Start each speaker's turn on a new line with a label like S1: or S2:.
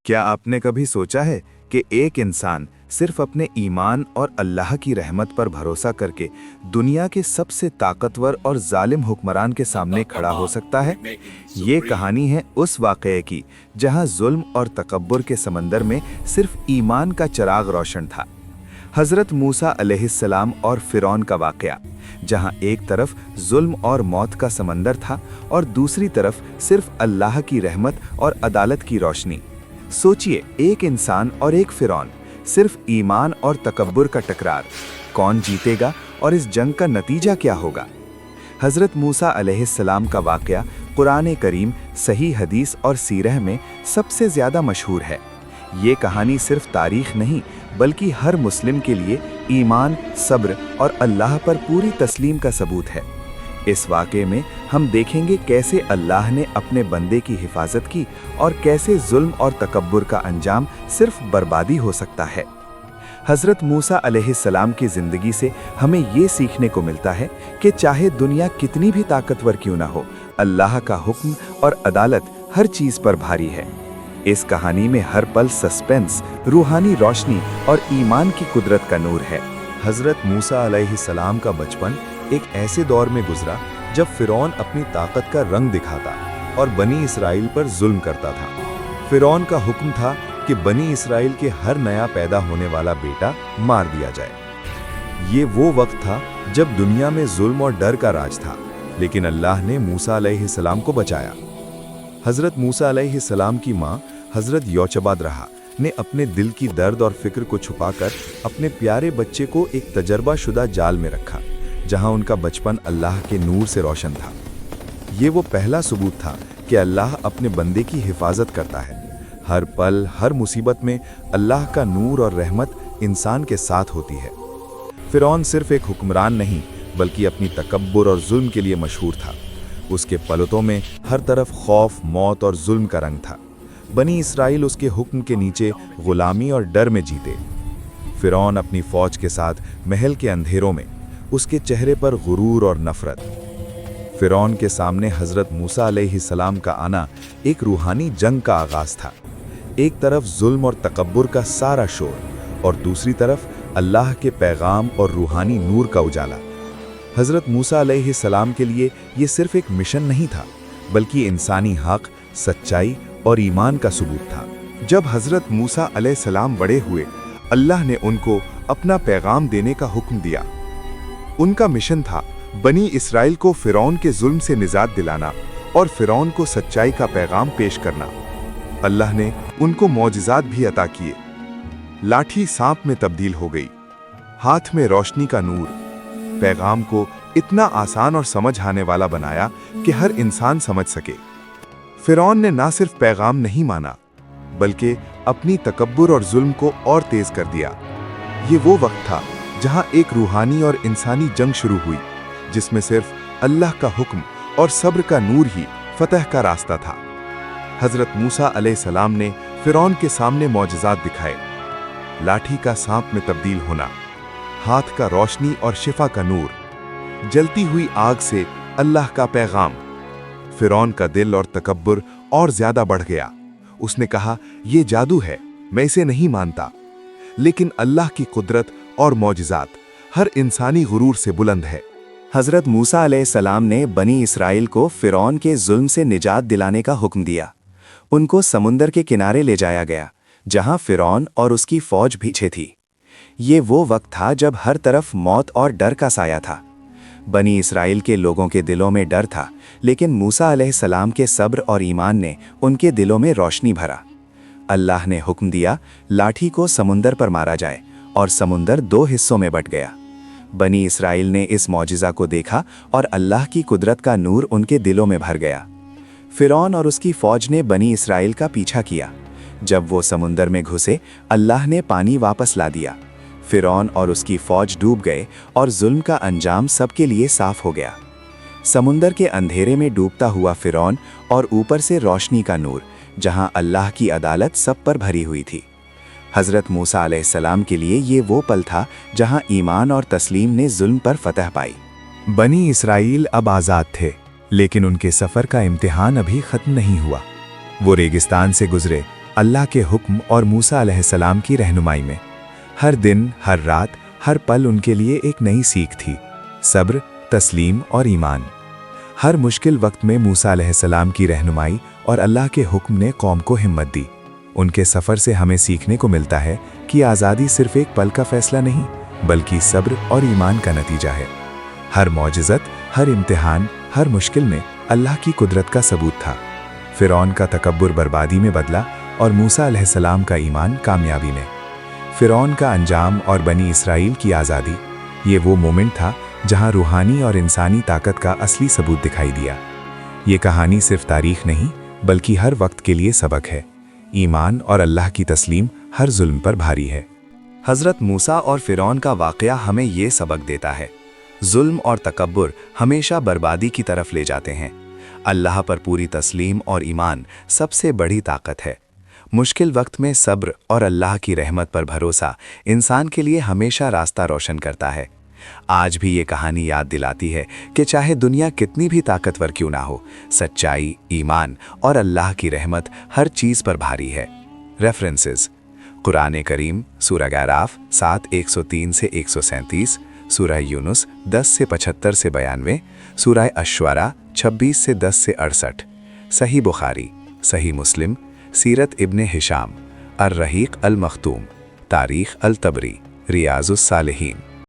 S1: क्या आपने कभी सोचा है कि एक इंसान सिर्फ अपने ईमान और अल्लाह की रहमत पर भरोसा करके दुनिया के सबसे ताकतवर और जालिम हुक्मरान के सामने खड़ा हो सकता है? ये कहानी है उस वाक़ये की जहां जुल्म और तकब्बुर के समंदर में सिर्फ ईमान का चिराग रोशन था। हज़रत मूसा अलैहिस्सलाम और फ़िरौन का वाक़या, जहां एक तरफ जुल्म और मौत का समंदर था और दूसरी तरफ सिर्फ अल्लाह की रहमत और अदालत की रोशनी। सोचिए, एक इंसान और एक फ़िरौन, सिर्फ ईमान और तकब्बुर का टकरार। कौन जीतेगा और इस जंग का नतीजा क्या होगा? हज़रत मूसा अलैहिस्सलाम का वाक़या कुरान करीम, सही हदीस और सीरह में सबसे ज़्यादा मशहूर है। ये कहानी सिर्फ तारीख़ नहीं बल्कि हर मुस्लिम के लिए ईमान, सब्र और अल्लाह पर पूरी तस्लीम का सबूत है। इस वाक़े में हम देखेंगे कैसे अल्लाह ने अपने बंदे की हिफाजत की और कैसे जुल्म और तकब्बुर का अंजाम सिर्फ बर्बादी हो सकता है। हज़रत मूसा अलैहिस्सलाम की ज़िंदगी से हमें ये सीखने को मिलता है कि चाहे दुनिया कितनी भी ताकतवर क्यों ना हो, अल्लाह का हुक्म और अदालत हर चीज़ पर भारी है। इस कहानी में हर पल सस्पेंस, रूहानी रोशनी और ईमान की कुदरत का नूर है। हज़रत मूसा अलैहिस्सलाम का बचपन एक ऐसे दौर में गुजरा जब फ़िरौन अपनी ताकत का रंग दिखाता और बनी इसराइल पर जुल्म करता था। फ़िरौन का हुक्म था कि बनी इसराइल के हर नया पैदा होने वाला बेटा मार दिया जाए। ये वो वक्त था जब दुनिया में जुल्म और डर का राज था, लेकिन अल्लाह ने मूसा अलैहिस्सलाम को बचाया। हज़रत मूसा अलैहिस्सलाम की माँ हज़रत यौचबाद ने अपने दिल की दर्द और फिक्र को छुपाकर अपने प्यारे बच्चे को एक तजर्बाशुदा जाल में रखा, जहां उनका बचपन अल्लाह के नूर से रोशन था। ये वो पहला सबूत था कि अल्लाह अपने बंदे की हिफाजत करता है। हर पल, हर मुसीबत में अल्लाह का नूर और रहमत इंसान के साथ होती है। फ़िरौन सिर्फ एक हुक्मरान नहीं बल्कि अपनी तकब्बुर और जुल्म के लिए मशहूर था। उसके पलकों में हर तरफ खौफ, मौत और जुल्म का रंग था। बनी इसराइल उसके हुक्म के नीचे गुलामी और डर में जीते। फ़िरौन अपनी फ़ौज के साथ महल के अंधेरों में, उसके चेहरे पर गुरूर और नफ़रत। फ़िरौन के सामने हज़रत मूसा अलैहिस्सलाम का आना एक रूहानी जंग का आगाज़ था। एक तरफ जुल्म और तकब्बुर का सारा शोर और दूसरी तरफ अल्लाह के पैगाम और रूहानी नूर का उजाला। हज़रत मूसा अलैहिस्सलाम के लिए ये सिर्फ एक मिशन नहीं था बल्कि इंसानी हक़, सच्चाई और ईमान का सबूत था। जब हज़रत मूसा अलैहिस्सलाम बड़े हुए, अल्लाह ने उनको अपना पैगाम देने का हुक्म दिया। उनका मिशन था बनी इसराइल को फ़िरौन के जुल्म से निजात दिलाना और फ़िरौन को सच्चाई का पैगाम पेश करना। अल्लाह ने उनको मौजिज़ात भी अता किए। लाठी सांप में तब्दील हो गई, हाथ में रोशनी का नूर पैगाम को इतना आसान और समझ आने वाला बनाया कि हर इंसान समझ सके। फ़िरौन ने ना सिर्फ पैगाम नहीं माना बल्कि अपनी तकब्बुर और जुल्म को और तेज कर दिया। ये वो वक्त था जहां एक रूहानी और इंसानी जंग शुरू हुई, जिसमें सिर्फ अल्लाह का हुक्म और सब्र का नूर ही फतह का रास्ता था। हज़रत मूसा अलैहिस्सलाम ने फ़िरौन के सामने मौजिज़ात दिखाए। लाठी का सांप में तब्दील होना, हाथ का रोशनी और शिफा का नूर, जलती हुई आग से अल्लाह का पैगाम। फ़िरौन का दिल और तकब्बुर और ज़्यादा बढ़ गया। उसने कहा, ये जादू है, मैं इसे नहीं मानता। लेकिन अल्लाह की कुदरत और मौजिज़ात हर इंसानी गुरूर से बुलंद है।
S2: हज़रत मूसा अलैहिस्सलाम ने बनी इसराइल को फ़िरौन के जुल्म से निजात दिलाने का हुक्म दिया। उनको समुंदर के किनारे ले जाया गया, जहां फ़िरौन और उसकी फ़ौज पीछे थी। ये वो वक्त था जब हर तरफ मौत और डर का साया था। बनी इसराइल के लोगों के दिलों में डर था, लेकिन मूसा अलैहिस्सलाम के सब्र और ईमान ने उनके दिलों में रोशनी भरा। अल्लाह ने हुक्म दिया, लाठी को समुंदर पर मारा जाए और समुंदर दो हिस्सों में बट गया। बनी इसराइल ने इस मौजिज़ा को देखा और अल्लाह की कुदरत का नूर उनके दिलों में भर गया। फ़िरौन और उसकी फ़ौज ने बनी इसराइल का पीछा किया। जब वो समुंदर में घुसे, अल्लाह ने पानी वापस ला दिया। फ़िरौन और उसकी फ़ौज डूब गए और जुल्म का अंजाम सबके लिए साफ हो गया। समुंदर के अंधेरे में डूबता हुआ फ़िरौन और ऊपर से रोशनी का नूर, जहां अल्लाह की अदालत सब पर भरी हुई थी। हज़रत मूसा अलैहिस्सलाम के लिए ये वो पल था जहां ईमान और तस्लीम ने जुल्म पर फतह पाई।
S1: बनी इसराइल अब आज़ाद थे, लेकिन उनके सफ़र का इम्तिहान अभी ख़त्म नहीं हुआ। वो रेगिस्तान से गुजरे, अल्लाह के हुक्म और मूसा अलैहिस्सलाम की रहनुमाई में। हर दिन, हर रात, हर पल उनके लिए एक नई सीख थी, सब्र, तस्लीम और ईमान। हर मुश्किल वक्त में मूसा अलैहिस्सलाम की रहनुमाई और अल्लाह के हुक्म ने कौम को हिम्मत दी। उनके सफ़र से हमें सीखने को मिलता है कि आज़ादी सिर्फ एक पल का फैसला नहीं, बल्कि सब्र और ईमान का नतीजा है। हर मौजिज़त, हर इम्तिहान, हर मुश्किल में अल्लाह की कुदरत का सबूत था। फ़िरौन का तकब्बुर बर्बादी में बदला और मूसा अलैहिस्सलाम का ईमान कामयाबी में। फ़िरौन का अंजाम और बनी इसराइल की आज़ादी, ये वो मोमेंट था जहां रूहानी और इंसानी ताकत का असली सबूत दिखाई दिया। ये कहानी सिर्फ तारीख नहीं, बल्कि हर वक्त के लिए सबक है। ईमान और अल्लाह की तस्लीम हर जुल्म पर भारी है।
S2: हज़रत मूसा और फ़िरौन का वाक़या हमें ये सबक देता है, जुल्म और तकब्बुर हमेशा बर्बादी की तरफ ले जाते हैं। अल्लाह पर पूरी तस्लीम और ईमान सबसे बड़ी ताकत है। मुश्किल वक्त में सब्र और अल्लाह की रहमत पर भरोसा इंसान के लिए हमेशा रास्ता रोशन करता है। आज भी ये कहानी याद दिलाती है कि चाहे दुनिया कितनी भी ताकतवर क्यों ना हो, सच्चाई, ईमान और अल्लाह की रहमत हर चीज़ पर भारी है। रेफरेंसेस: कुरान करीम, सूरह आराफ 7:103 से 137, सूरह यूनुस 10 से 75 से 92, सूरह अश्वारा 26 से 10 से 68, सही बुखारी, सही मुस्लिम, सीरत इब्ने हिशाम, अर-रहीक अल-मख्तूम, तारीख़ अल-तबरी, रियाज़ुस सालिहीन।